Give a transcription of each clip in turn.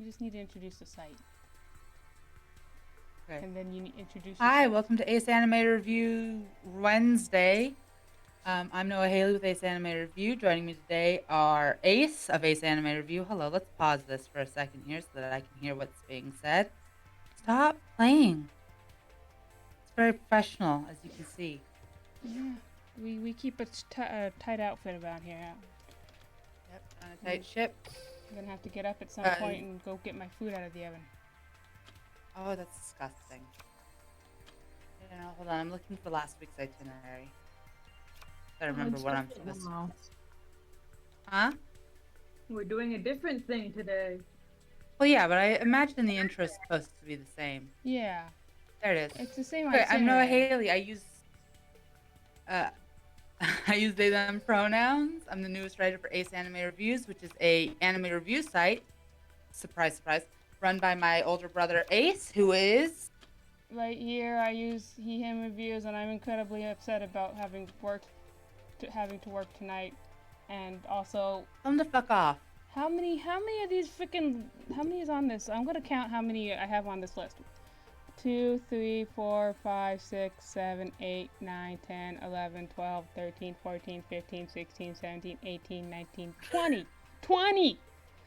You just need to introduce the site. Okay. And then you introduce Hi, yourself. welcome to Ace Anime Review Wednesday. I'm Noah Haley with Ace Anime Review. Joining me today are Ace of Ace Anime Review. Hello, let's pause this for a second here so that I can hear what's being said. Stop playing. It's very professional, as you can see. Yeah. We keep a tight outfit about here. Yep, on a tight ship. I'm gonna have to get up at some Uh, point and go get my food out of the oven. oh, that's disgusting. Hold on. I'm looking for last week's itinerary. I remember It's what I'm different supposed to. now. Huh? We're doing a different thing today. Well, yeah, but I imagine the intro is supposed to be the same. Yeah. There it is. It's the same Okay, I'm Noah itinerary. Haley. I use uh I use they them pronouns. I'm the newest writer for Ace Anime Reviews, which is a anime review site. Surprise, surprise. Run by my older brother Ace, who is Right here, I use he/him reviews, and I'm incredibly upset about having to work tonight, and also tell him to fuck off. how many of these freaking how many is on this? I'm gonna count how many I have on this list. 2, 3, 4, 5, 6, 7, 8, 9, 10, 11, 12, 13, 14, 15, 16, 17, 18, 19, 20. 20!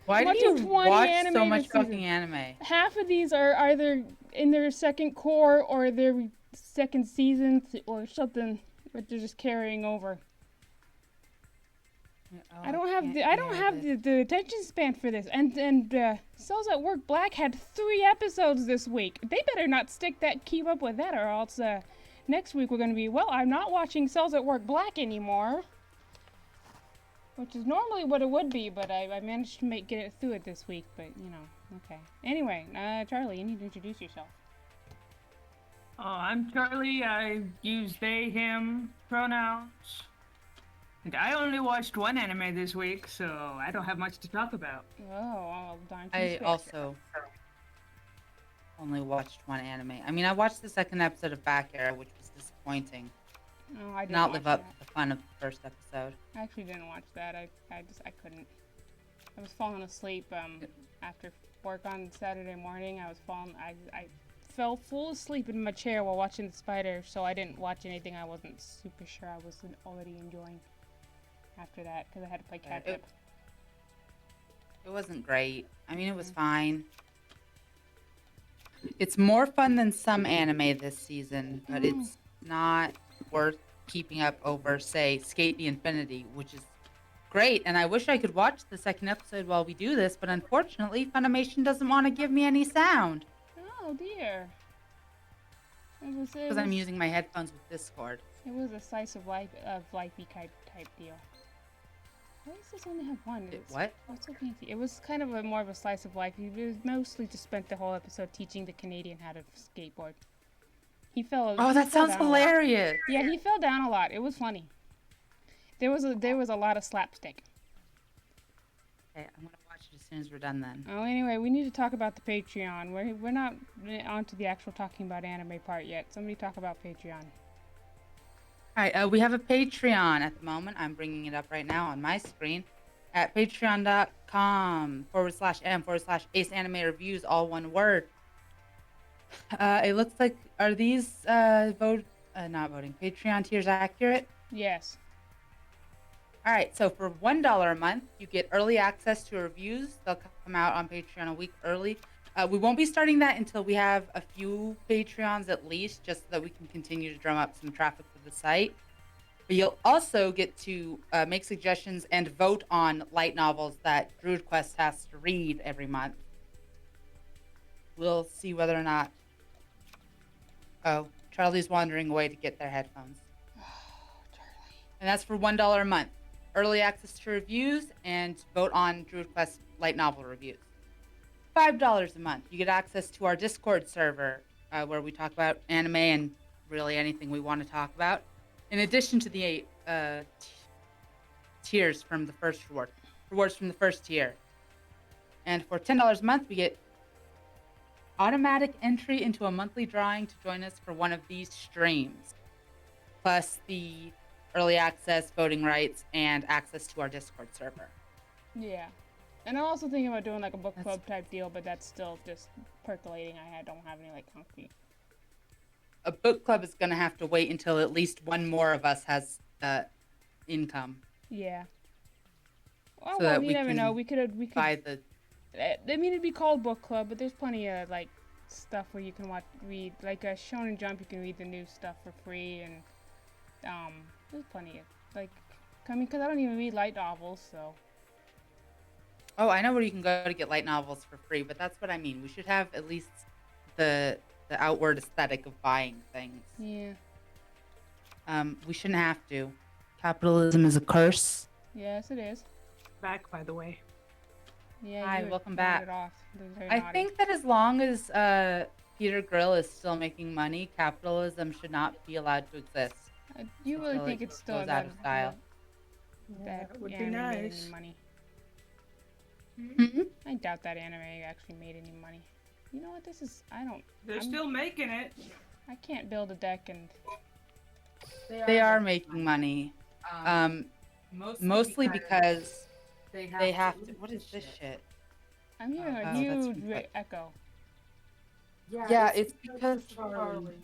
Why I'm do watching you 20 watch so anime much this fucking season. anime? Half of these are either in their second core or their second season or something, but they're just carrying over. Oh, I don't have the attention span for this. And Cells at Work Black had 3 episodes this week. They better not keep up with that, or else next week we're gonna be, well, I'm not watching Cells at Work Black anymore, which is normally what it would be, but I managed to get it through it this week. But okay. Anyway, Charlie, you need to introduce yourself. I'm Charlie. I use they, him pronouns. And I only watched one anime this week, so I don't have much to talk about. Oh, darn too I spit. also only watched one anime. I mean, I watched the second episode of Back Arrow, which was disappointing. Oh, I didn't Not watch live up that. to the fun of the first episode. I actually didn't watch that. I couldn't. I was falling asleep after work on Saturday morning. I fell full asleep in my chair while watching The Spider, so I didn't watch anything I wasn't super sure I was already enjoying after that because I had to play catch up. It wasn't great. I mean, it was fine. It's more fun than some anime this season, but it's not worth keeping up over, say, Skate the Infinity, which is great. And I wish I could watch the second episode while we do this, but unfortunately, Funimation doesn't want to give me any sound. Oh dear. Because I'm using my headphones with Discord. It was a slice of lifey type deal. Why does this only have one? What? What's so fancy? It was kind of more of a slice of life. He was mostly just spent the whole episode teaching the Canadian how to skateboard. He fell. Oh, that sounds hilarious. Yeah, he fell down a lot. It was funny. There was a lot of slapstick. Okay, I'm gonna watch it as soon as we're done then. Oh, anyway, we need to talk about the Patreon. We're not on to the actual talking about anime part yet. Somebody talk about Patreon. All right, we have a Patreon at the moment. I'm bringing it up right now on my screen at patreon.com/m/Ace Anime Reviews, all one word. It looks like, are these not voting, Patreon tiers accurate? Yes. All right, so for $1 a month, you get early access to reviews. They'll come out on Patreon a week early. We won't be starting that until we have a few Patreons at least, just so that we can continue to drum up some traffic for the site. But you'll also get to make suggestions and vote on light novels that Druid Quest has to read every month. We'll see whether or not... Oh, Charlie's wandering away to get their headphones. Charlie. And that's for $1 a month. Early access to reviews and vote on Druid Quest light novel reviews. $5 a month. You get access to our Discord server where we talk about anime and really anything we want to talk about. In addition to the tiers from the first rewards from the first tier. And for $10 a month, we get automatic entry into a monthly drawing to join us for one of these streams. Plus the early access, voting rights, and access to our Discord server. Yeah. And I'm also thinking about doing like a book That's- club type deal, but that's still just percolating. Don't have any like concrete. A book club is gonna have to wait until at least one more of us has income, Yeah. Oh so well, that you we never can know. We could. buy the. I mean, it'd be called book club, but there's plenty of like stuff where you can read like a Shonen Jump. You can read the new stuff for free, and there's plenty of like. I mean, because I don't even read light novels, so. Oh, I know where you can go to get light novels for free, but that's what I mean. We should have at least the outward aesthetic of buying things. Yeah. We shouldn't have to. Capitalism is a curse. Yes, it is. Back, by the way. Yeah. Hi, you welcome nodded back. Off. Very I naughty. think that as long as Peter Grill is still making money, capitalism should not be allowed to exist. You really until think it it's still goes out of style. that That would be anime made nice. any money? Mm-hmm. I doubt that anime actually made any money. You know what? This is. They're I'm- still making it. I can't build a deck and. They are making money. Mostly because they have to. What is this shit? I'm hearing a Oh, that's huge from Cut. echo. Yeah, it's because Charlie.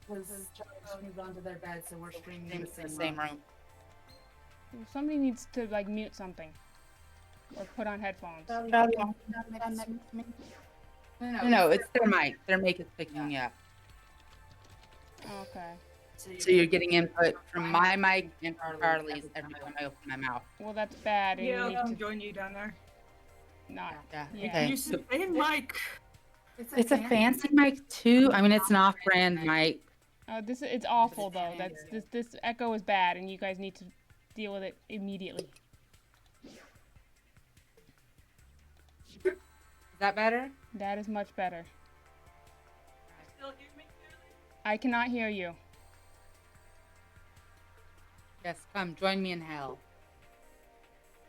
Because Charlie moved onto their bed, so we're streaming in the same room. Somebody needs to like mute something, or put on headphones. No, it's their mic. Their mic is picking me up. Okay. So you're getting input from my mic and from Charlie's every time I open my mouth. Well, that's bad. And Yeah, you I'll need to join you down there. not. Yeah. Yeah. Okay. You said same mic. It's a fancy mic too. I mean, it's an off-brand mic. It's awful though. This echo is bad, and you guys need to deal with it immediately. Is that better? That is much better. Still hear me clearly? I cannot hear you. Yes, come join me in hell.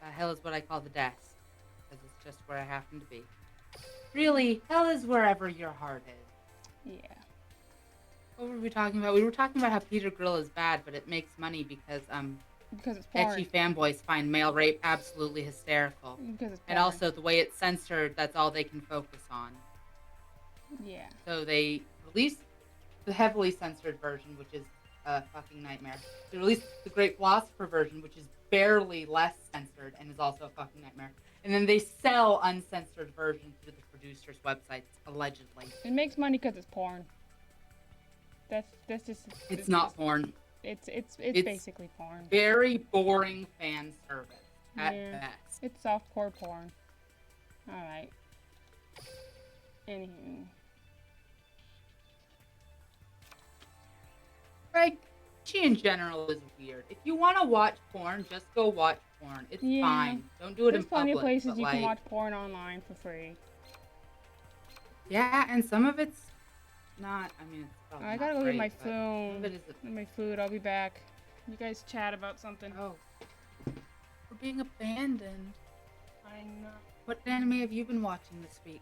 Hell is what I call the desk, because it's just where I happen to be. Really, hell is wherever your heart is. Yeah. What were we talking about? We were talking about how Peter Grill is bad, but it makes money because Because it's porn. ecchi fanboys find male rape absolutely hysterical. Because it's porn. And also the way it's censored, that's all they can focus on. Yeah. So they released the heavily censored version, which is a fucking nightmare. They released the Great Philosopher version, which is barely less censored and is also a fucking nightmare. And then they sell uncensored versions through the producers' websites, allegedly. It makes money because it's porn. That's just. It's not porn. It's It's basically porn. Very boring fan service at Yeah. best. It's softcore porn. All right. Anywho. Like, she in general is weird. If you want to watch porn, just go watch porn. It's Yeah. fine. Don't do it There's in plenty public. of places but, you can like, watch porn online for free. Yeah, and some of it's not. I mean, it's probably I not gotta go great, get my but some of phone. it is Get my food. I'll be back. You guys chat about something. Oh, we're being abandoned. I know. What anime have you been watching this week?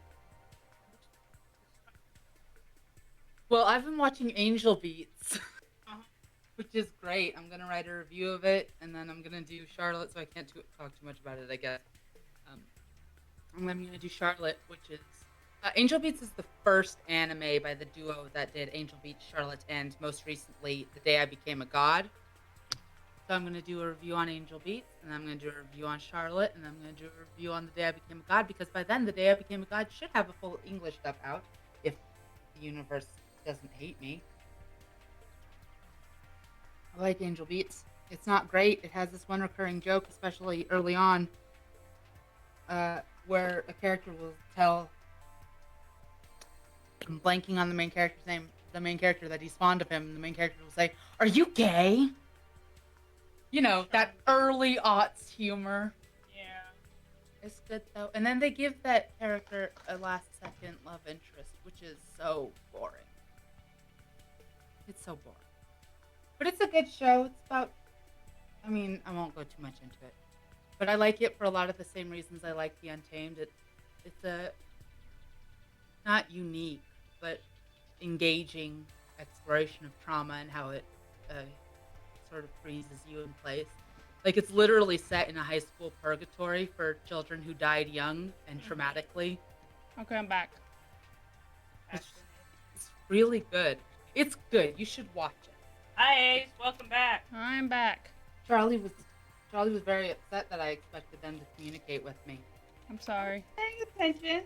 Well, I've been watching Angel Beats, which is great. I'm gonna write a review of it, and then I'm gonna do Charlotte, so I can't talk too much about it, I guess. And then I'm gonna do Charlotte, which is Angel Beats is the first anime by the duo that did Angel Beats, Charlotte, and most recently, The Day I Became a God. So I'm gonna do a review on Angel Beats, and I'm gonna do a review on Charlotte, and I'm gonna do a review on The Day I Became a God, because by then, The Day I Became a God should have a full English dub out, if the universe doesn't hate me. I like Angel Beats. It's not great. It has this one recurring joke, especially early on, where a character will tell, I'm blanking on the main character's name, the main character that he's fond of him, and the main character will say, "Are you gay?" You know, that early aughts humor. Yeah. It's good though. And then they give that character a last second love interest, which is so boring. It's so boring. But it's a good show. It's about, I mean, I won't go too much into it. But I like it for a lot of the same reasons I like The Untamed. It's a not unique, but engaging exploration of trauma and how it sort of freezes you in place. Like it's literally set in a high school purgatory for children who died young and traumatically. Okay, I'm back. It's really good. It's good. You should watch it. Hi, Ace. Welcome back. I'm back. Charlie was very upset that I expected them to communicate with me. I'm sorry. Paying attention.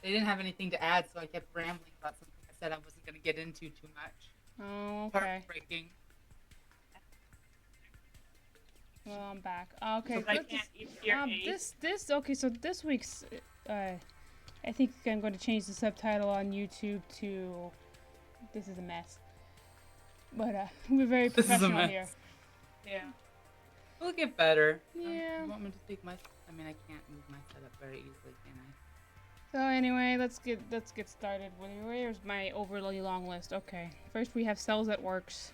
They didn't have anything to add, so I kept rambling about something I said I wasn't going to get into too much. Oh, okay. Heartbreaking. Well, I'm back. Okay, I can't even hear Ace. okay, so this week's, I think I'm going to change the subtitle on YouTube to, this is a mess. But, we're very professional here. Yeah. We'll get better. Yeah. You want me to take my... I mean, I can't move my setup very easily, can I? So anyway, let's get started. Where's my overly long list? Okay, first we have Cells at Works.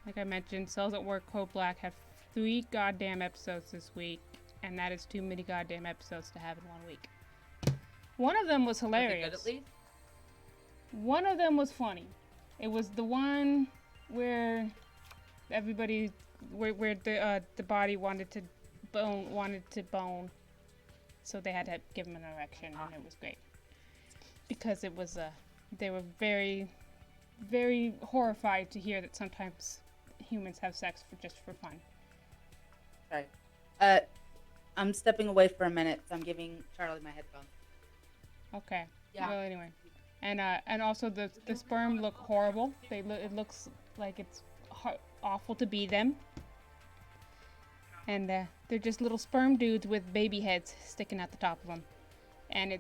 Like I mentioned, Cells at Work Code Black had 3 goddamn episodes this week, and that is too many goddamn episodes to have in 1 week. One of them was hilarious. Good at least? One of them was funny. It was the one where everybody, where the body wanted to bone. So they had to give him an erection, and it was great. Because it was, they were very, very horrified to hear that sometimes humans have sex just for fun. Sorry. I'm stepping away for a minute, so I'm giving Charlie my headphones. Okay. Yeah. Well, anyway. And also the sperm look horrible. It looks like it's awful to be them. And they're just little sperm dudes with baby heads sticking out the top of them. And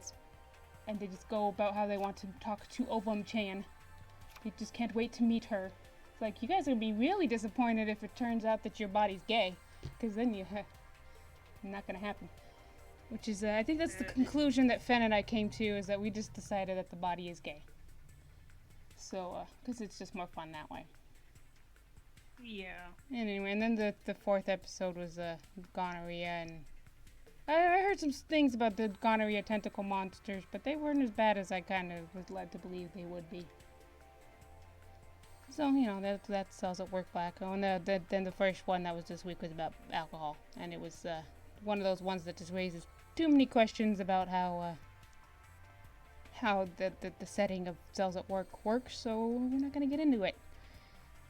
they just go about how they want to talk to Ovam Chan. They just can't wait to meet her. It's like, you guys are going to be really disappointed if it turns out that your body's gay. Because then not going to happen. Which is, I think that's the conclusion that Fen and I came to, is that we just decided that the body is gay. So, because it's just more fun that way. Yeah. And anyway, and then the 4th episode was gonorrhea, and I heard some things about the gonorrhea tentacle monsters, but they weren't as bad as I kind of was led to believe they would be. So, you know, that Cells at Work Black. Oh, and then the first one that was this week was about alcohol, and it was one of those ones that just raises too many questions about how the setting of Cells at Work works, so we're not going to get into it.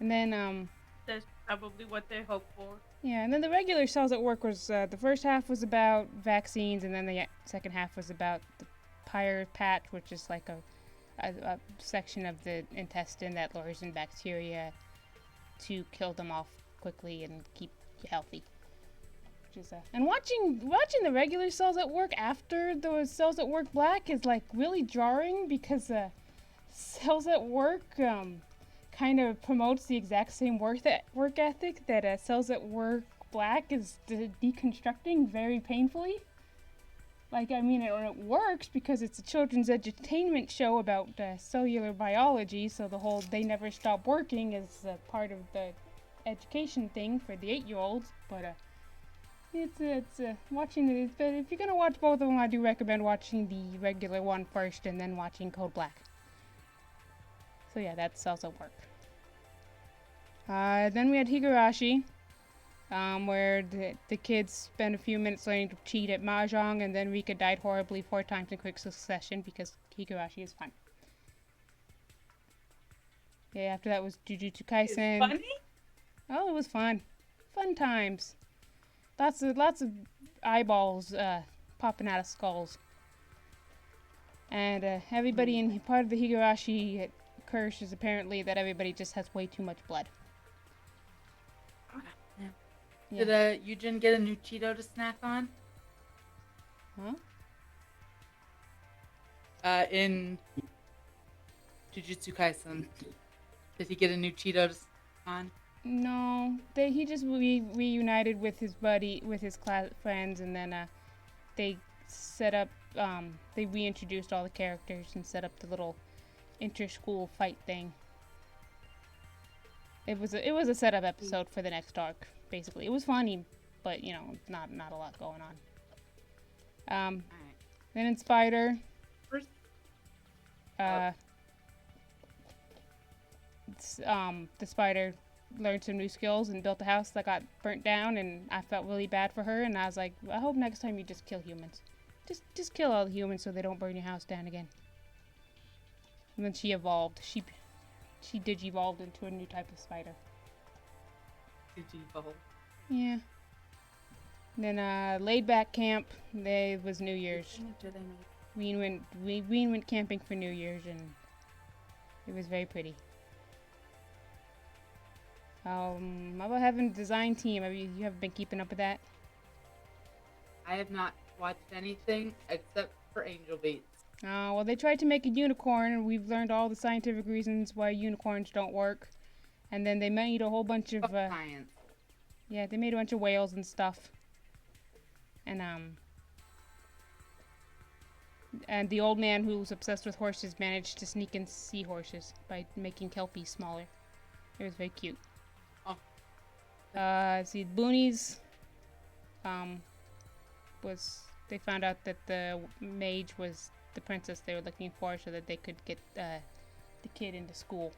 And then, That's probably what they hope for. yeah, and then the regular Cells at Work was, the first half was about vaccines, and then the second half was about the Pyre patch, which is like a section of the intestine that lures in bacteria to kill them off quickly and keep you healthy. Which is, and watching the regular Cells at Work after the Cells at Work Black is like really jarring, because Cells at Work kind of promotes the exact same work ethic that Cells at Work Black is deconstructing very painfully. Like, I mean, it works because it's a children's edutainment show about cellular biology, so the whole "they never stop working" is part of the education thing for the 8-year-olds. But it's watching it. But if you're gonna watch both of them, I do recommend watching the regular one first and then watching Code Black. So yeah, that's Cells at Work. Then we had Higurashi, where the kids spent a few minutes learning to cheat at Mahjong, and then Rika died horribly 4 times in quick succession because Higurashi is fun. Yeah, after that was Jujutsu Kaisen. It's funny? Oh, it was fun. Fun times. Lots of eyeballs popping out of skulls. And everybody in part of the Higurashi curse is apparently that everybody just has way too much blood. Yeah. Did Eugen get a new Cheeto to snack on? Huh? In Jujutsu Kaisen, did he get a new Cheeto to snack on? No, he just reunited with his class friends, and then they set up, they reintroduced all the characters and set up the little inter-school fight thing. It was a setup episode for the next arc, basically. It was funny, but you know, not a lot going on. Then in Spider, the spider learned some new skills and built a house that got burnt down, and I felt really bad for her, and I was like, I hope next time you just kill humans. Just kill all the humans so they don't burn your house down again. And then she evolved. She digivolved into a new type of spider. Digivolve. Yeah. Then laid back camp. It was New Year's. Ween went camping for New Year's, and it was very pretty. How about having a design team? You haven't been keeping up with that? I have not watched anything except for Angel Beats. Well, they tried to make a unicorn, and we've learned all the scientific reasons why unicorns don't work. And then they made a whole bunch of science. Yeah, they made a bunch of whales and stuff. And the old man who was obsessed with horses managed to sneak in seahorses by making kelpies smaller. It was very cute. Oh. See, Boonies, they found out that the mage was the princess they were looking for, so that they could get the kid into school.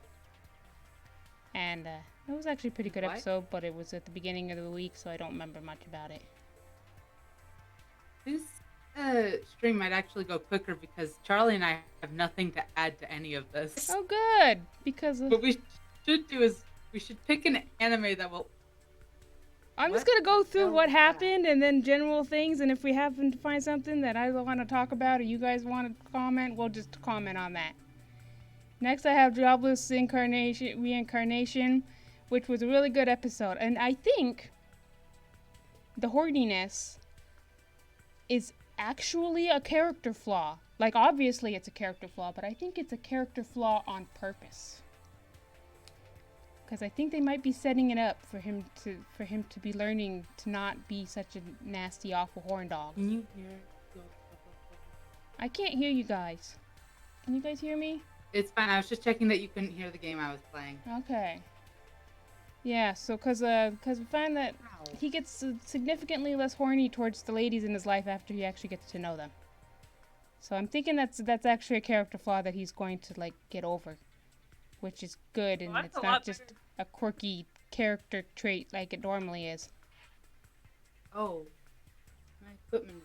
And it was actually a pretty good episode, but it was at the beginning of the week, so I don't remember much about it. This stream might actually go quicker because Charlie and I have nothing to add to any of this. Oh, good! Because of... What we should do is we should pick an anime that will... I'm just gonna go through what happened and then general things, and if we happen to find something that I want to talk about or you guys want to comment, we'll just comment on that. Next, I have Jobless Reincarnation, which was a really good episode. And I think the horniness is actually a character flaw. Like, obviously it's a character flaw, but I think it's a character flaw on purpose. Because I think they might be setting it up for him to be learning to not be such a nasty, awful horn dog. Can you hear? I can't hear you guys. Can you guys hear me? It's fine. I was just checking that you couldn't hear the game I was playing. Okay. Yeah, so cause we find that he gets significantly less horny towards the ladies in his life after he actually gets to know them. So I'm thinking that's actually a character flaw that he's going to like get over, which is good, and it's not just a quirky character trait like it normally is. Oh, my equipment.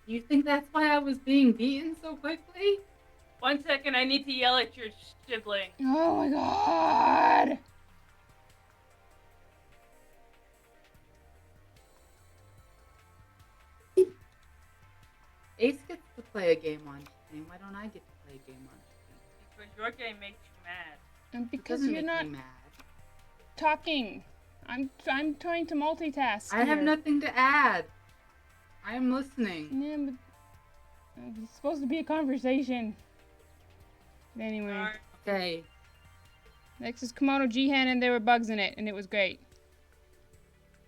You think that's why I was being beaten so quickly? 1 second, I need to yell at your sibling. Oh my god! Ace gets to play a game on stream. Why don't I get to play a game on stream? Because your game makes you mad. And because Doesn't you're make not me mad. talking. I'm trying to multitask. I have here. nothing to add. I am listening. Yeah, but it's supposed to be a conversation. Anyway. Sorry. Okay. Next is Kimono Jihen, and there were bugs in it, and it was great.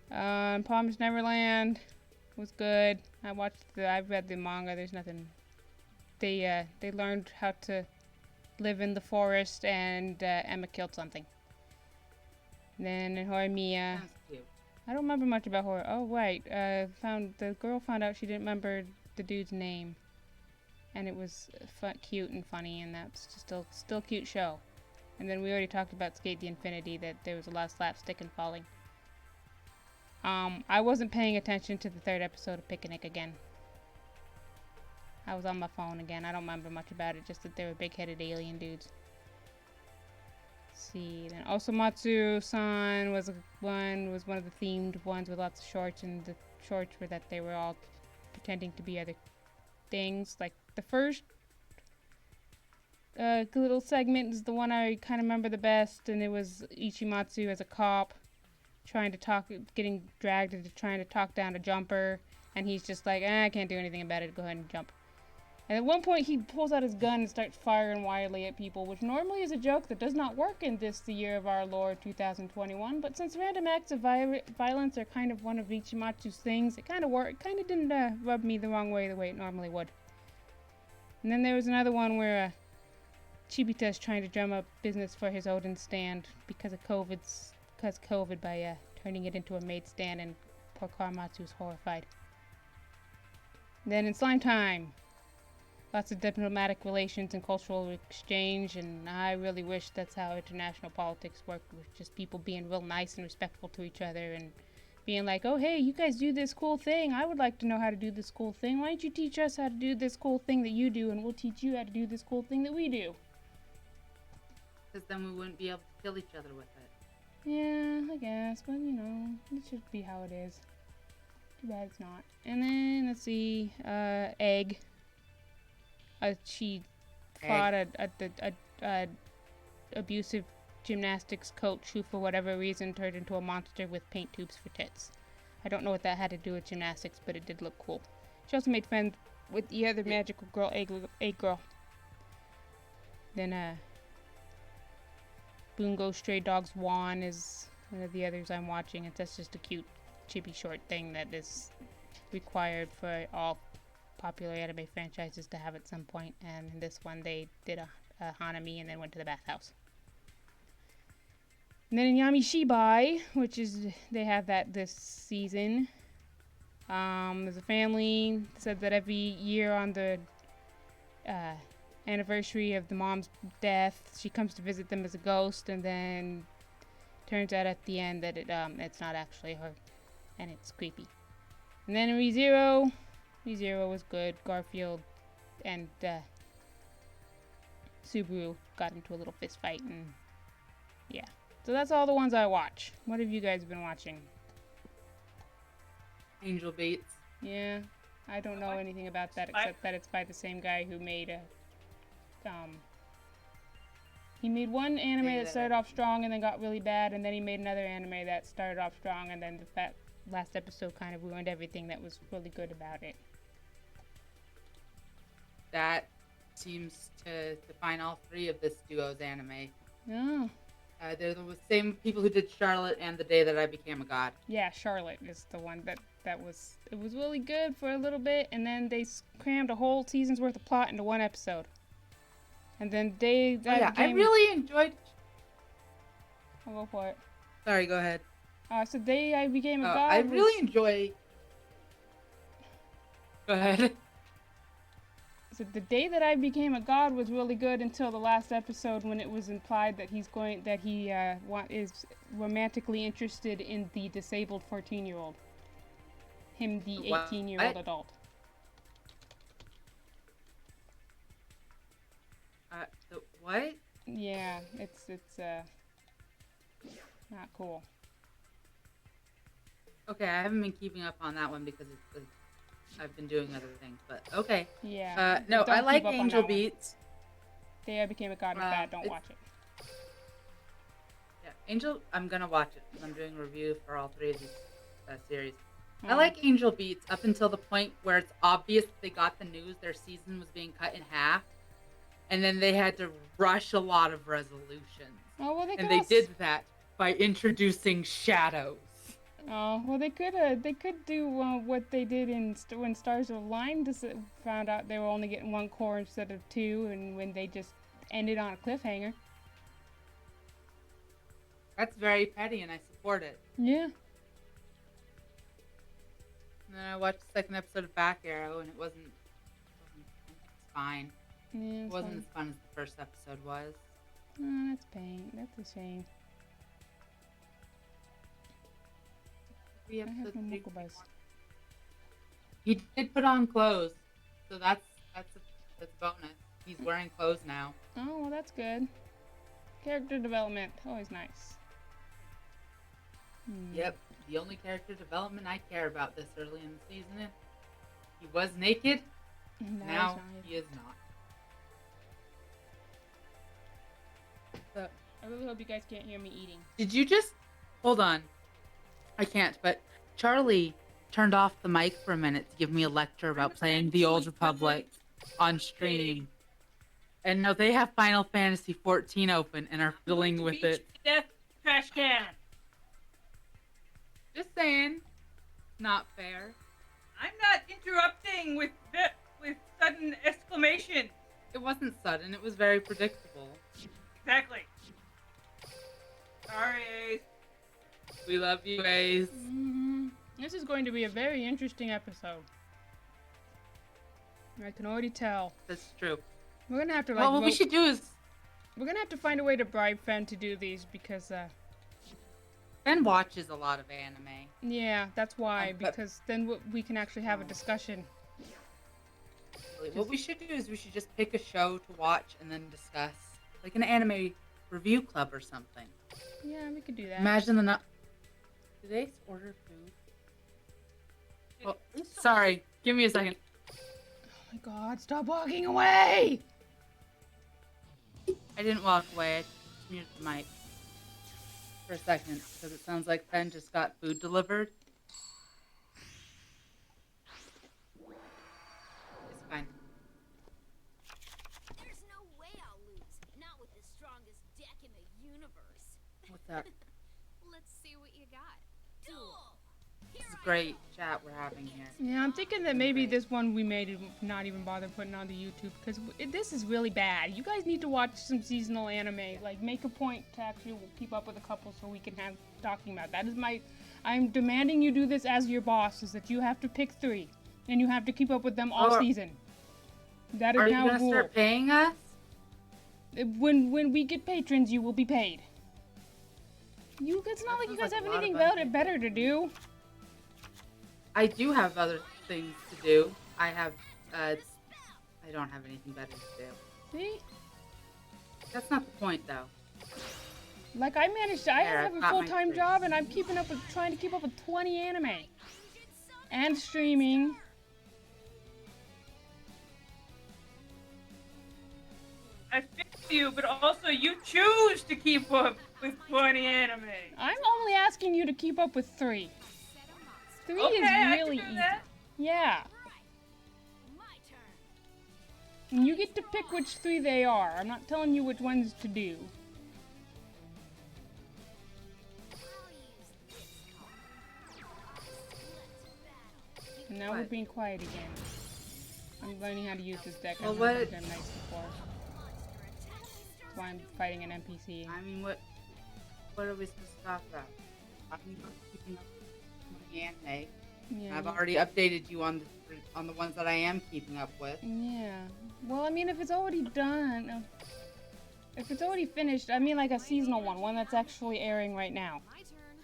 Promised Neverland was good. I've read the manga. There's nothing. They learned how to live in the forest, and Emma killed something. Then in Horimiya, Sounds cute. I don't remember much about horror. Oh right, the girl found out she didn't remember the dude's name, and it was cute and funny, and that's just still cute show. And then we already talked about Skate the Infinity, that there was a lot of slapstick and falling. I wasn't paying attention to the third episode of Picnic again. I was on my phone again. I don't remember much about it, just that they were big-headed alien dudes. Let's see, then Osomatsu-san was one of the themed ones with lots of shorts, and the shorts were that they were all pretending to be other things. Like the first little segment is the one I kind of remember the best, and it was Ichimatsu as a cop getting dragged into trying to talk down a jumper, and he's just like, I can't do anything about it, go ahead and jump. And at one point he pulls out his gun and starts firing wildly at people, which normally is a joke that does not work in this, the year of our Lord 2021, but since random acts of violence are kind of one of Ichimatsu's things, it kind of worked. It kind of didn't rub me the wrong way the way it normally would. And then there was another one where Chibita is trying to drum up business for his Odin stand because of COVID by turning it into a maid stand, and poor Kawamatsu is horrified. Then in Slime Time, lots of diplomatic relations and cultural exchange, and I really wish that's how international politics worked, with just people being real nice and respectful to each other and being like, oh, hey, you guys do this cool thing. I would like to know how to do this cool thing. Why don't you teach us how to do this cool thing that you do, and we'll teach you how to do this cool thing that we do. Because then we wouldn't be able to kill each other with it. Yeah, I guess, but you know, it should be how it is. Too bad it's not. And then, let's see, Egg. She fought a abusive gymnastics coach who, for whatever reason, turned into a monster with paint tubes for tits. I don't know what that had to do with gymnastics, but it did look cool. She also made friends with the other magical girl, Egg Girl. Then, Bungo Stray Dogs Juan is one of the others I'm watching, and that's just a cute chibi short thing that is required for all popular anime franchises to have at some point, and in this one they did a Hanami and then went to the bathhouse. And then in Yami Shibai, which is, they have that this season, there's a family said that every year on the anniversary of the mom's death, she comes to visit them as a ghost, and then turns out at the end that it's not actually her, and it's creepy. And then ReZero was good. Garfield and Subaru got into a little fist fight, and yeah. So that's all the ones I watch. What have you guys been watching? Angel Bates. Yeah, I don't know anything about that except that it's by the same guy who made he made one anime that started off strong and then got really bad, and then he made another anime that started off strong, and then that last episode kind of ruined everything that was really good about it. That seems to define all three of this duo's anime. Oh. They're the same people who did Charlotte and The Day That I Became a God. Yeah, Charlotte is the one that was really good for a little bit, and then they crammed a whole season's worth of plot into one episode. And then I really enjoyed. I'll go for it. Sorry, go ahead. So Day I Became a God. I really enjoy. Go ahead. So The Day That I Became a God was really good until the last episode, when it was implied that he is romantically interested in the disabled 14-year-old. Him, the 18-year-old adult. What? Yeah, it's not cool. Okay, I haven't been keeping up on that one because I've been doing other things, but okay. Yeah. No, Don't I like keep up on Angel that one. Beats. Day I Became a God is bad. Don't watch it. Yeah, Angel. I'm gonna watch it because I'm doing a review for all three of these series. I like Angel Beats up until the point where it's obvious they got the news their season was being cut in half, and then they had to rush a lot of resolutions. Oh well, they did that by introducing shadows. Oh well, they could do what they did when Stars Were Aligned. Found out they were only getting one core instead of two, and when they just ended on a cliffhanger. That's very petty, and I support it. Yeah. And then I watched the second episode of Back Arrow, and it wasn't fine. Yeah, it wasn't as fun as the first episode was. Oh, that's pain. That's a shame. I have no Mocha Buzz. He did put on clothes, so that's a bonus. He's wearing clothes now. Oh, well, that's good. Character development, always nice. Yep, the only character development I care about this early in the season. He was naked. Now he is not. So, I really hope you guys can't hear me eating. Did you just hold on? I can't, but Charlie turned off the mic for a minute to give me a lecture about playing The Old Republic on stream. And now they have Final Fantasy XIV open and are fiddling with it. Death trash can. Just saying, not fair. I'm not interrupting with sudden exclamation. It wasn't sudden. It was very predictable. Exactly. Sorry, Ace. We love you, Ace. Mm-hmm. This is going to be a very interesting episode. I can already tell. That's true. We're gonna have to like. Well, what we should do is We're gonna have to find a way to bribe Fen to do these because Ben watches a lot of anime. yeah, that's why. But- Because then we can actually have a discussion. What we should do is we should just pick a show to watch and then discuss, like an anime review club or something. Yeah, we could do that. Imagine the not. Did they order food? Oh, sorry. Give me a second. Oh my God! Stop walking away! I didn't walk away. I just muted the mic for a second because it sounds like Ben just got food delivered. It's fine. There's no way I'll lose. Not with the strongest deck in the universe. What's that? Let's see what you got. Duel! This is great chat we're having here. Yeah, I'm thinking that maybe this one we may not even bother putting on the YouTube because this is really bad. You guys need to watch some seasonal anime. Like, make a point to actually keep up with a couple so we can have talking about. That is I'm demanding you do this as your boss. Is that you have to pick 3, and you have to keep up with them all season. That is Are you now a gonna rule. start paying us? When we get patrons, you will be paid. It's not like you guys have anything better to do. I do have other things to do. I don't have anything better to do. See? That's not the point, though. Like I There, have a got my full-time three. job and I'm trying to keep up with 20 anime. And streaming. I feel you, but also you choose to keep up with 20 anime. I'm only asking you to keep up with 3. 3 Okay, is I really can do easy. that. Yeah. My turn. And you get to pick which 3 they are. I'm not telling you which ones to do. I'll use this card. Let's battle. And now we're What? being quiet again. I'm learning how to use this deck. Well, I've what- never done nice before. Monster attack. That's why I'm fighting an NPC. I mean, what are we supposed to talk about? I'm not keeping up with my anime. Yeah. I've already updated you on the ones that I am keeping up with. Yeah. Well, I mean, if it's already done, if it's already finished, I mean, like a seasonal one that's actually airing right now. My turn.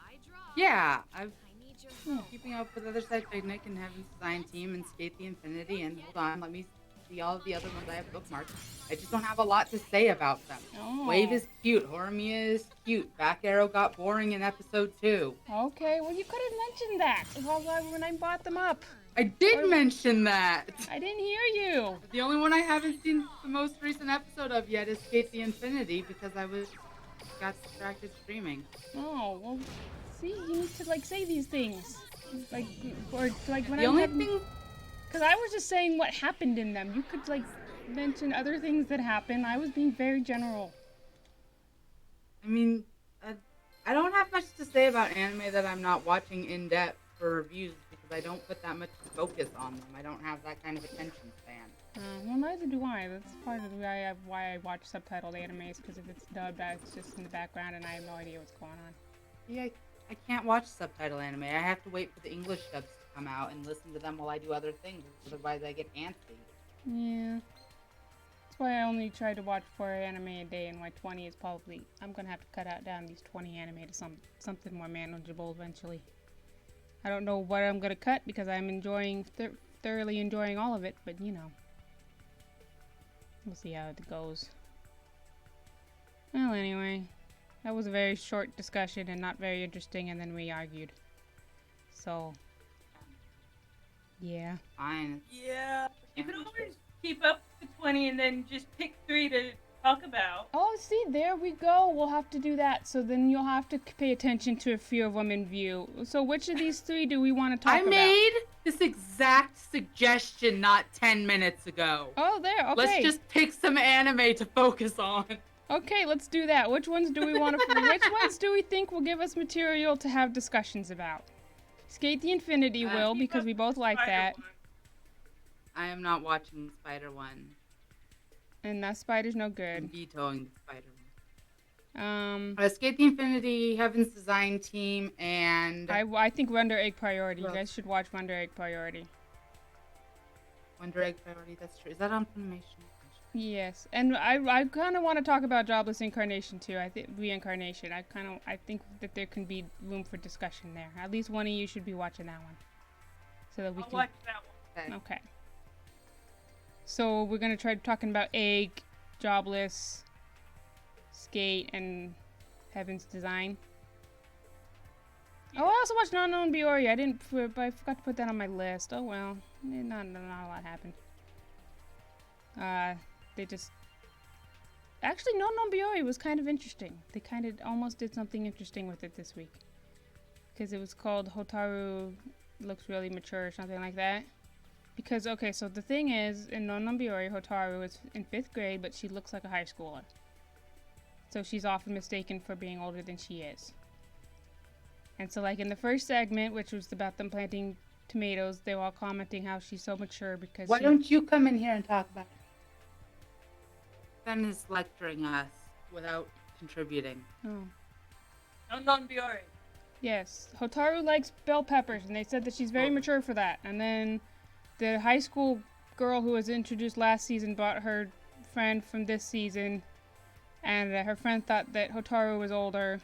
I draw. Yeah, I've I need your Hmm. keeping up with Other Side Picnic and Heaven's Design Team and Skate the Infinity. And hold on, let me see all of the other ones I have bookmarked. I just don't have a lot to say about them. Oh. Wave is cute. Horimiya is cute. Back Arrow got boring in episode 2. Okay, well, you could have mentioned that when I bought them up. I did mention that. I didn't hear you. The only one I haven't seen the most recent episode of yet is Skate the Infinity because I got distracted streaming. Oh, well, see, you need to, like, say these things. Like, or, like, when The I'm only having... thing Because I was just saying what happened in them. You could, like, mention other things that happened. I was being very general. I mean, I don't have much to say about anime that I'm not watching in depth for reviews because I don't put that much focus on them. I don't have that kind of attention span. Well, neither do I. That's part of why I watch subtitled animes, because if it's dubbed, it's just in the background and I have no idea what's going on. Yeah, I can't watch subtitle anime. I have to wait for the English dubs to come out and listen to them while I do other things. Otherwise, I get antsy. Yeah. That's why I only try to watch 4 anime a day, and why 20 is probably... I'm gonna have to cut out down these 20 anime to something more manageable eventually. I don't know what I'm gonna cut, because I'm enjoying... thoroughly enjoying all of it, but you know. We'll see how it goes. Well, anyway. That was a very short discussion and not very interesting, and then we argued. So... yeah. Fine. Yeah. You can always keep up with 20 and then just pick 3 to talk about. Oh, see, there we go. We'll have to do that. So then you'll have to pay attention to a few of them in view. So which of these 3 do we want to talk I about? made this exact suggestion not 10 minutes ago. Oh, there. Okay. Let's just pick some anime to focus on. Okay, let's do that. Which ones do we want to... which ones do we think will give us material to have discussions about? Skate the Infinity will, Keep because up we both with like Spider that. One. I am not watching Spider One. And that spider's no I'm good. vetoing the Spider One. Um... Skate the Infinity, Heaven's Design Team, and I think Wonder Egg Priority. You Well- guys should watch Wonder Egg Priority. Wonder Egg priority. That's true. Is that on Funimation? Yes, and I kind of want to talk about jobless incarnation too. I think reincarnation. I think that there can be room for discussion there. At least one of you should be watching that one, so that we I'll can. watch that one. Okay. Okay. So we're gonna try talking about Egg, Jobless, Skate, and Heaven's Design. Oh, I also watched Not Known Biori. I forgot to put that on my list. Oh well, not a lot happened. They just actually No No Biori was kind of interesting. They kind of almost did something interesting with it this week, because it was called Hotaru looks really mature or something like that. Because okay, so the thing is, in No No Biori, Hotaru is in 5th grade, but she looks like a high schooler. So she's often mistaken for being older than she is. And so, like in the first segment, which was about them planting tomatoes, they were all commenting how she's so mature because Why don't you come in here and talk about it? Ben is lecturing us without contributing. Oh. Unknown Biore. Yes, Hotaru likes bell peppers, and they said that she's very mature for that. And then the high school girl who was introduced last season brought her friend from this season, and her friend thought that Hotaru was older.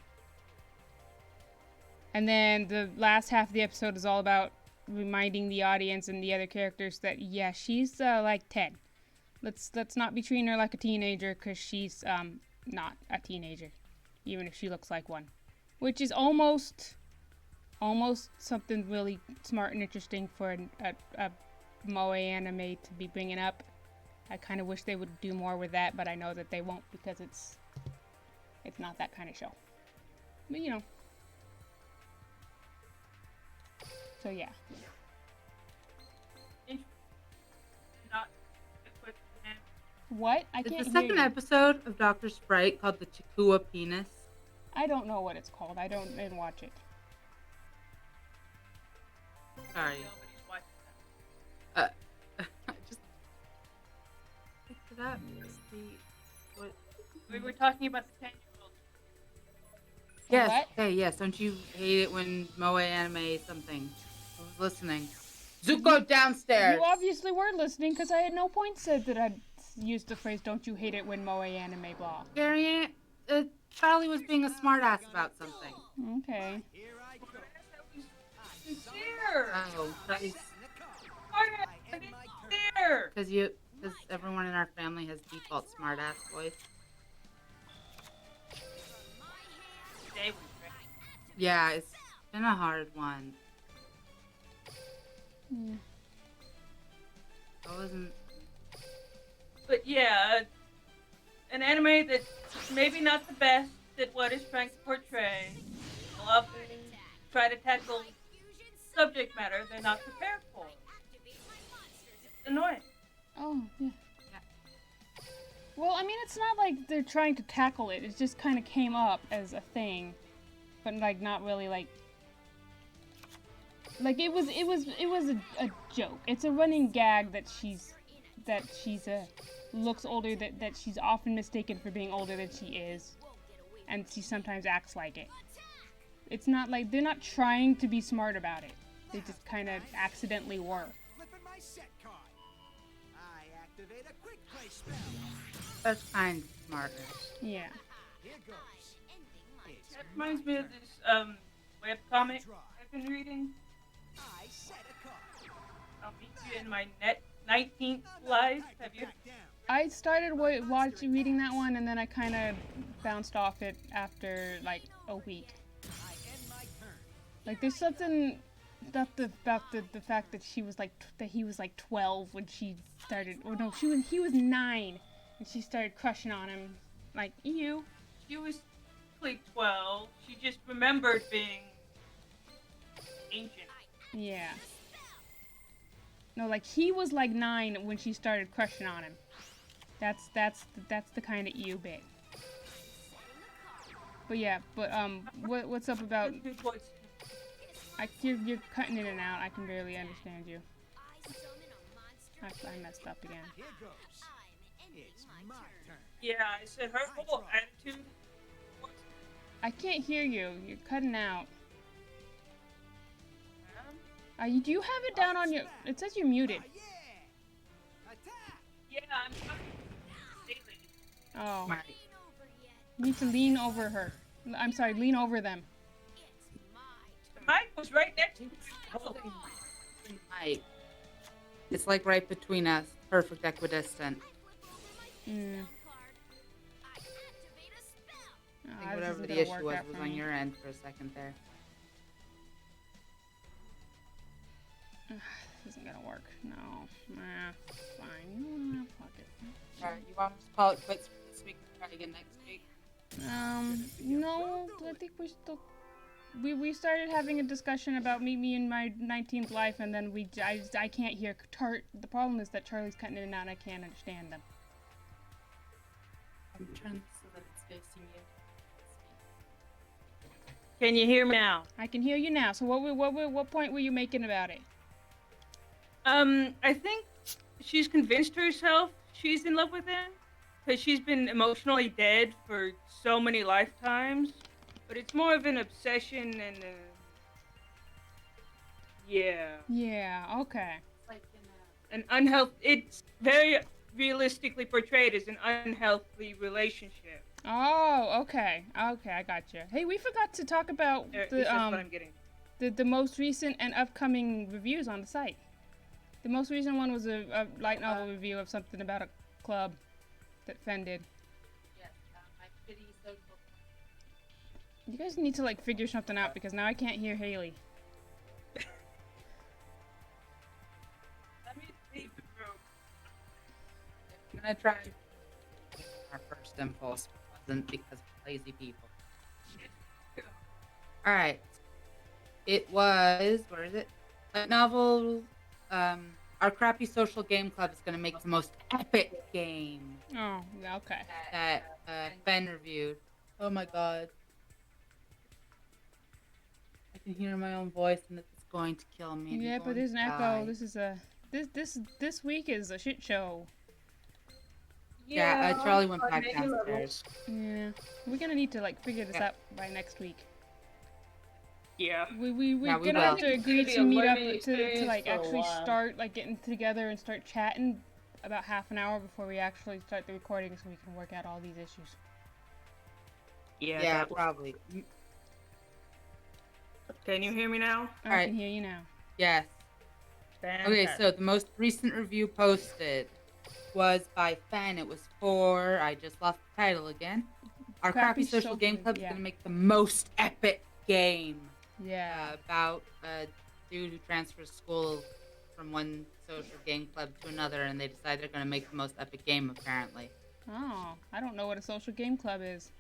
And then the last half of the episode is all about reminding the audience and the other characters that, yeah, she's like 10. Let's not be treating her like a teenager, because she's not a teenager, even if she looks like one. Which is almost something really smart and interesting for a moe anime to be bringing up. I kind of wish they would do more with that, but I know that they won't, because it's not that kind of show. But you know. So yeah. Not equipped to handle. What? I It's can't the hear second you. episode of Dr. Sprite called the Chikua Penis. I don't know what it's called. I didn't watch it. Sorry. Nobody's watching that. I just picked it up. What? We were talking about the 10-year-old. Yes. What? Hey, yes. Don't you hate it when moe anime something? I was listening. Zuko downstairs. You obviously were listening, because I at no point said that I'd used the phrase "Don't you hate it when moe anime blah." Gary, Charlie was being a smartass about something. Okay. Sincere. Oh, Charlie's Sincere. because everyone in our family has default smartass voice. Today was great. Yeah, it's been a hard one. Hmm. I wasn't. But yeah, an anime that's maybe not the best at what it's trying to portray. Will often try to tackle subject matter they're not prepared for. It's annoying. Oh, yeah. Well, I mean, it's not like they're trying to tackle it. It just kind of came up as a thing, but like not really like it was a joke. It's a running gag that she's looks older, that she's often mistaken for being older than she is, and she sometimes acts like it. It's not like they're not trying to be smart about it. They just kind of accidentally were. Flipping my set card. I activate a quick play spell. That's kind of smarter. Yeah. Here goes. It's That reminds me of this webcomic I've been reading. I set a card. I'll meet you in my 19th life. Have you? Back down. I started reading that one, and then I kind of bounced off it after like a week. I end my turn. Like there's something about the fact that he was like 12 when she started, or no, he was 9 and she started crushing on him. Like, ew. She was like 12. She just remembered being ancient. Yeah. No, like he was like 9 when she started crushing on him. That's the kind of ew bit. But yeah, what's up about? You're cutting in and out. I can barely understand you. I messed up again. Here goes. It's my turn. Yeah, I said her whole attitude. I can't hear you. You're cutting out. Do you have it down on your? It says you're muted. Yeah. I'm talking Oh, My, you need to lean over her. I'm sorry, lean over them. the mic was right next to me. Oh, mic. It's like right between us. Perfect equidistant. Mm. I Oh, think this whatever isn't the gonna issue work was out for on me. your end for a second there. This isn't gonna work. No. Nah, it's fine. Fuck it. Alright, you want to call it quits for this week and try again next week? No, I think we still. We started having a discussion about me and my 19th life, and then I can't hear. The problem is that Charlie's cutting in and out, and I can't understand them. I'm turning this so that it's facing you. can you hear me now? I can hear you now. So what point were you making about it? I think she's convinced herself she's in love with him because she's been emotionally dead for so many lifetimes. But it's more of an obsession and yeah, Yeah. Okay. It's like in an unhealthy. It's very realistically portrayed as an unhealthy relationship. Oh, okay. Okay, I gotcha. Hey, we forgot to talk about At least that's what I'm getting. the most recent and upcoming reviews on the site. The most recent one was a light novel review of something about a club that fended. yes, my pity social. You guys need to like figure something out because now I can't hear Haley. Let me leave the room. I'm gonna try. Our first impulse wasn't because of lazy people. Alright. It was, where is it? A novel, Our Crappy Social Game Club is gonna make the most epic game Oh, yeah, okay. that Ben reviewed. Oh my god. I can hear my own voice and it's going to kill me. Yeah, but there's an echo. This is a this week is a shit show. Yeah, Charlie went back downstairs. Yeah, we're gonna need to like figure this out by next week. Yeah. We're Yeah, we gonna will. have to agree It's to gonna be a meet up learning to experience like for a actually while. start like getting together and start chatting about half an hour before we actually start the recording so we can work out all these issues. Yeah, probably. Can you hear me now? I Alright. can hear you now. Yes. Okay, so the most recent review posted was by Fen. It was for, I just lost the title again. Our Crappy Social Game Club is yeah. going to make the most epic game Yeah. about a dude who transfers school from one social game club to another, and they decide they're going to make the most epic game, apparently. Oh, I don't know what a social game club is.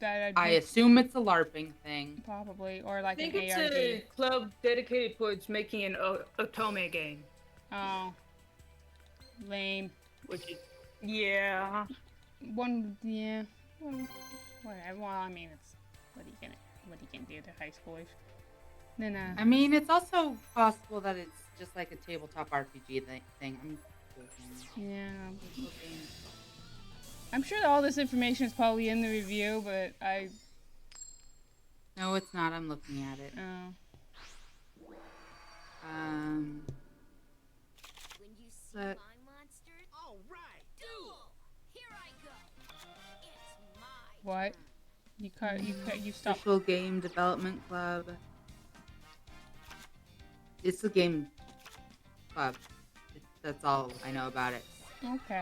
I assume it's a LARPing thing. Probably, or I like think an it's ARG. a club dedicated towards making an otome game. Oh, lame. Which is, yeah. Yeah. Well, whatever. Well, I mean, it's what you can do to high schoolers. Then I mean, it's also possible that it's just like a tabletop RPG thing. yeah. I'm sure all this information is probably in the review, but No, it's not. I'm looking at it. oh. When you see But- my monsters, All right. duel! Here I go. It's my What? You stopped. Social Game Development Club. It's a game club. That's all I know about it. Okay.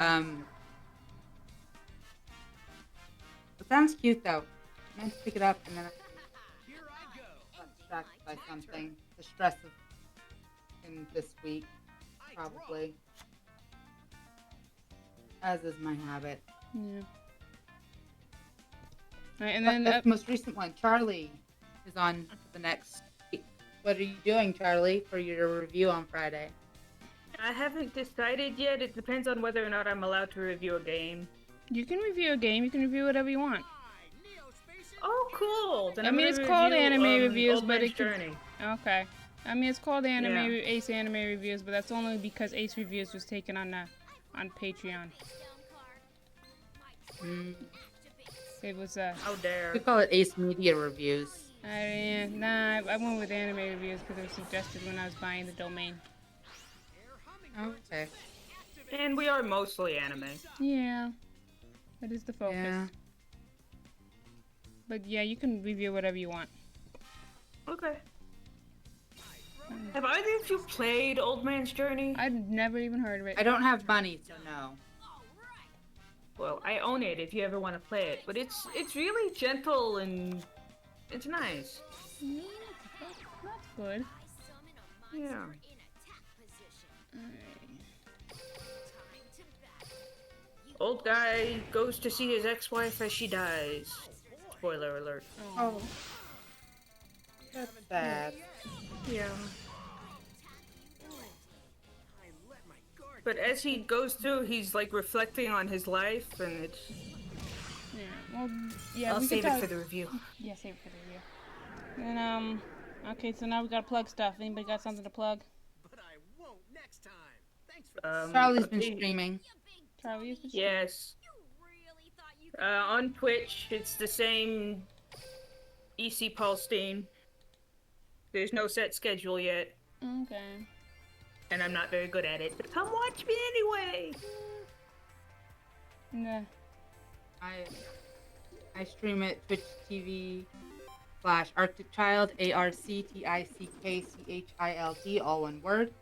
It sounds cute though. I meant to pick it up and then Here I go. I got distracted by something. The stress of in this week, I draw. probably. As is my habit. Yeah. Alright, and But then that's the most recent one. Charlie is on the next week. What are you doing, Charlie, for your review on Friday? I haven't decided yet. It depends on whether or not I'm allowed to review a game. you can review a game. You can review whatever you want. Hi, Neo-Spacer. Oh, cool. Then I I'm mean, gonna it's called review, anime reviews, Old but Man's it could- Journey. Okay. I mean, it's called Yeah. Ace Anime Reviews, but that's only because Ace Reviews was taken on Patreon. Mm, It was How dare. we call it Ace Media Reviews. I went with anime reviews because it was suggested when I was buying the domain. Air humming. Oh, okay. And we are mostly anime. Yeah. That is the focus. Yeah. But yeah, you can review whatever you want. Okay. Have either of you played Old Man's Journey? I'd never even heard of it. I don't have money, so no. Well, I own it if you ever want to play it, but it's really gentle and it's nice. Yeah, that's good. Yeah. Old guy goes to see his ex-wife as she dies. Spoiler alert. Oh. That's sad. Yeah. But as he goes through, he's like reflecting on his life, and it's. Yeah. Well, yeah. I'll we save could it talk... for the review. Yeah, save it for the review. And okay, so now we gotta plug stuff. Anybody got something to plug? But I won't next time. Thanks for Charlie's been streaming. Charlie is. Yes. On Twitch, it's the same EC Paulstein. There's no set schedule yet, Okay. and I'm not very good at it, but come watch me anyway! Nah. I stream at Twitch TV / Arctic Child, ARCTICKCHILD, all one word.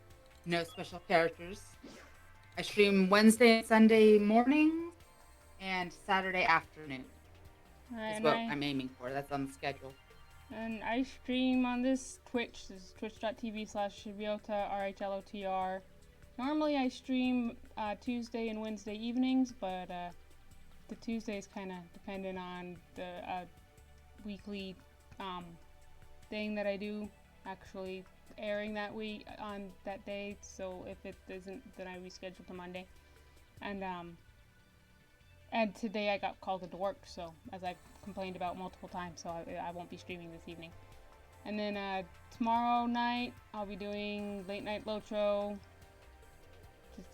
No special characters. I stream Wednesday and Sunday mornings and Saturday afternoon. That's And what I'm aiming for. That's on the schedule. And I stream on this Twitch. This is twitch.tv/Ryota, RHLOTR. Normally I stream Tuesday and Wednesday evenings, but the Tuesday is kind of dependent on the weekly thing that I do actually airing that week on that day. So if it isn't, then I reschedule to Monday. And today I got called into work, so as I've complained about multiple times, so I won't be streaming this evening. And then tomorrow night I'll be doing late night Lotro,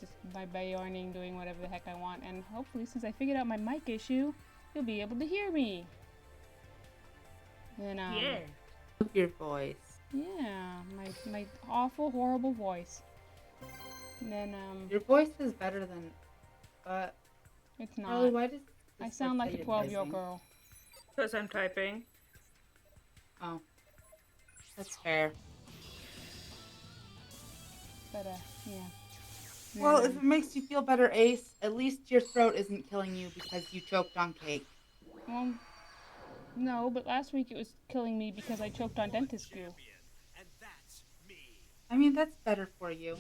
just my yarning, doing whatever the heck I want, and hopefully since I figured out my mic issue, you'll be able to hear me. Then Yeah. Your voice. yeah, my awful, horrible voice. And then Your voice is better than. it's Charlie, not. why does I this sound word like say a 12-year-old advising? girl. Because I'm typing. Oh, that's fair. But yeah. Well, if it makes you feel better, Ace, at least your throat isn't killing you because you choked on cake. Well, no, but last week it was killing me because I choked on dentist glue. and that's me. I mean, that's better for you, at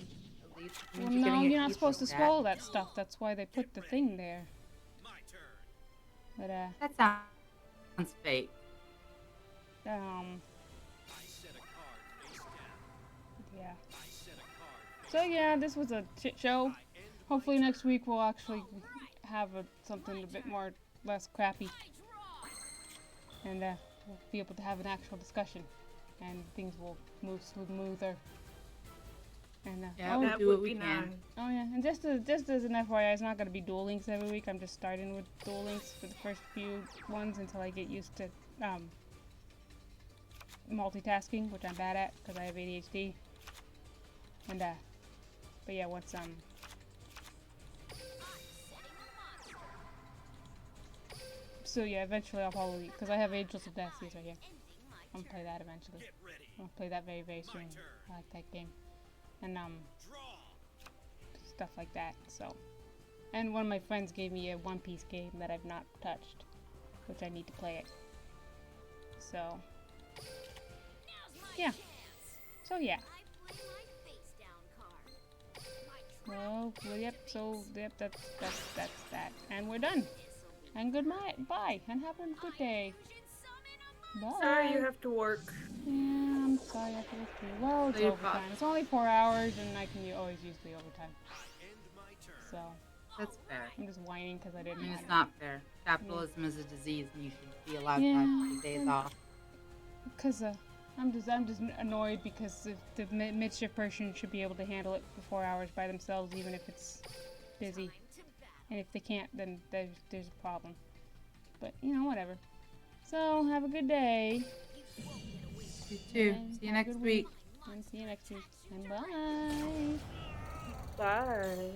least. It Well, means no, getting you're a not teeth supposed to looked at. swallow that stuff. That's why they put the thing there. My turn. But That sounds fake. I set a card face down. yeah. I set a card. So yeah, this was a shit show. Hopefully next week we'll actually have something a bit more less crappy, and we'll be able to have an actual discussion, and things will move smoother. And Yeah, oh, we'll That do would what we be can. nice. oh yeah, and just as an FYI, it's not going to be Duel Links every week. I'm just starting with Duel Links for the first few ones until I get used to multitasking, which I'm bad at because I have ADHD. And but yeah, once so yeah, eventually I'll probably, because I have Angels of Destiny right here. I'm gonna play that eventually. Get ready. I'm gonna play that very, very soon. I like that game. And Draw. stuff like that. So, and one of my friends gave me a One Piece game that I've not touched, which I need to play it. So, yeah. So yeah. Well, yep. So yep, that's that, and we're done. And good night, bye, and have a good day. Bye. Sorry you have to work. Yeah, I'm sorry I have to work too. Well, it's So you're overtime. It's only 4 hours, and I can always use the overtime. End my turn. So That's fair. I'm just whining because I I didn't. mean, have it's it. not fair. Capitalism is a disease, and you should be allowed to Yeah, have 2 days and- off. Cause I'm just annoyed because if the mid-shift person should be able to handle it for 4 hours by themselves, even if it's busy. And if they can't, then there's a problem. But you know, whatever. So have a good day. You too. and See you have a next good week. And see you next week. And bye. Bye.